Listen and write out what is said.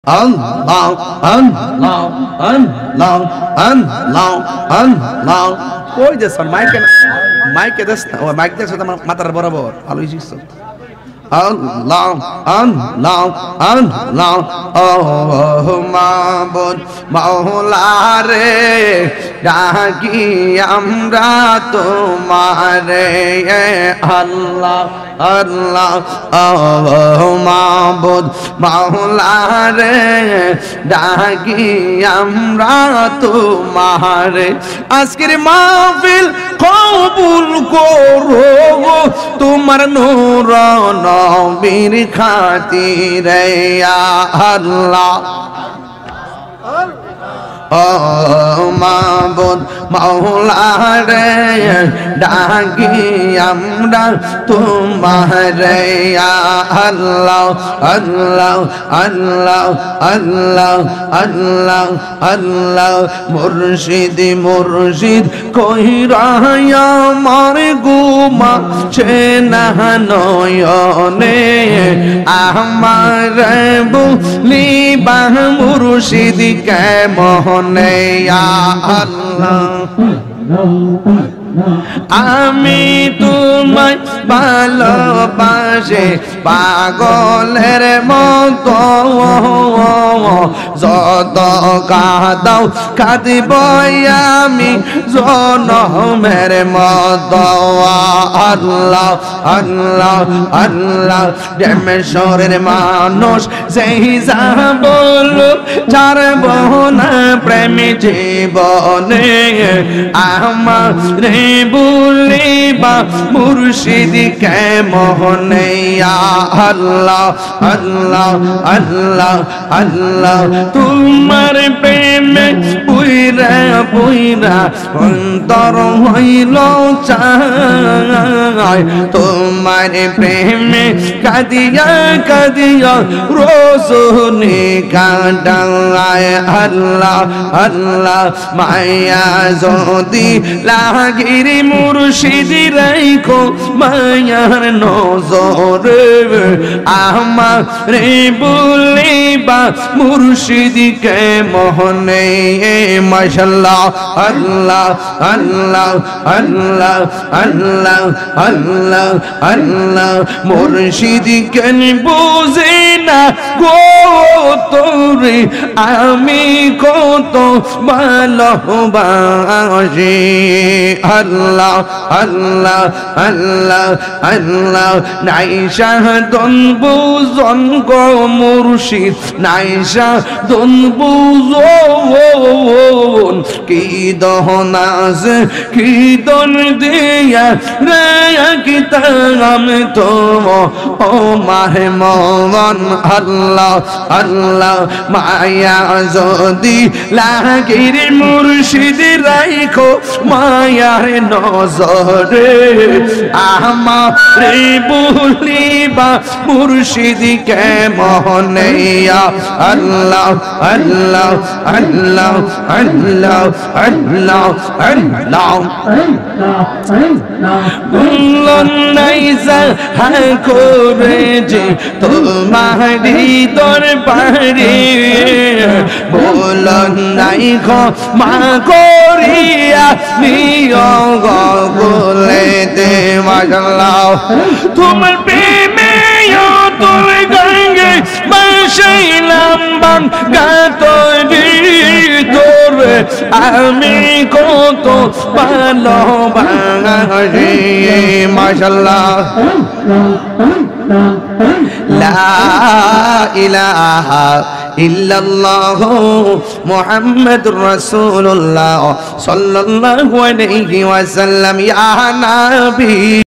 Allah, Allah, Allah, Allah, Allah. কই দেন মাইকে দেন ও mic দেন সাথে মাথার বরাবর ভালোই শিখছো Allah, Allah, Allah, oh মাবুদ মাওলা রে ডাকি আমরা তোমারে আল্লাহ আল্লাহ oh মাবুদ মাওলা রে ডাকি আমরা তোমারে আজকের মাহফিল কবুল করো তোমার নূর নবীর খাতিরে ইয়া আল্লাহ oh মাবুদ মাওলা রে ডাকি আমরা তোমারে ইয়া আল্লাহ আল্লাহ আল্লাহ আল্লাহ আল্লাহ আল্লাহ মুর্শিদ মুর্শিদ কইরা আমার গুমা সে না নয়নে আমার বুলিবা মুর্শিদ কে মোহনে ইয়া আল্লাহ আমি তোমায় ভালোবাসি পাগলের মতো যত কাঁদাও কাঁদিব আমি জনমের মতো আল্লাহ আল্লাহ আল্লাহ দেমেশ্বরের মানুষ সেই যা বলো ছাড়ব না প্রেম জীবনে আমার বুলিবা মুর্শিদ কে মোহনে ইয়া আল্লাহ আল্লাহ আল্লাহ আল্লাহ তোমার প্রেমে পুইরা পুইরা অন্তর হইল চায় তোমার প্রেমে কাঁদিয়া কাঁদিয়া রোজনি কাটায় আল্লাহ আল্লাহ মায়া যদি লাগির মুর্শিদ রাইখো মায়ার নজরে আমার বুলিবা মুর্শিদ কে মোহনে মাশাআল্লাহ আল্লাহ আল্লাহ আল্লাহ আল্লাহ আল্লাহ আল্লাহ মুর্শিদ কেন বুঝি না গো তোরে আমি কত ভালোবাসি আল্লাহ আল্লাহ আল্লাহ আল্লাহ নাইশা দন বুজন গো মুর্শিদ নাইশা দন বুজন কি দহনাজ কি দন দিয়া রে কিতাম তো ও মাহে মন আল্লাহ আল্লাহ মায়া যদি লাগির মুর্শিদ রাইখো মায়ার নজরে আমার বুলিবা মুর্শিদ কে মোহনে ইয়া আল্লাহ আল্লাহ আল্লাহ আল্লাহ আল্লাহ আল্লাহ গুলনাইজা হাকরে যে তোমারি দরবারে বলন নাই গো মা করিয়া নিও গো বলেতে মাশাআল্লাহ তোমার প্রেমে তোর গঙ্গে বাসাইলাম বাঙ্গাতরি তোর আমি কত ভালোবাসি মাশাআল্লাহ লা ইলাহা ইল্লাল্লাহ মুহাম্মাদুর রাসূলুল্লাহ সাল্লাল্লাহু আলাইহি ওয়াসাল্লাম ইয়া নবী।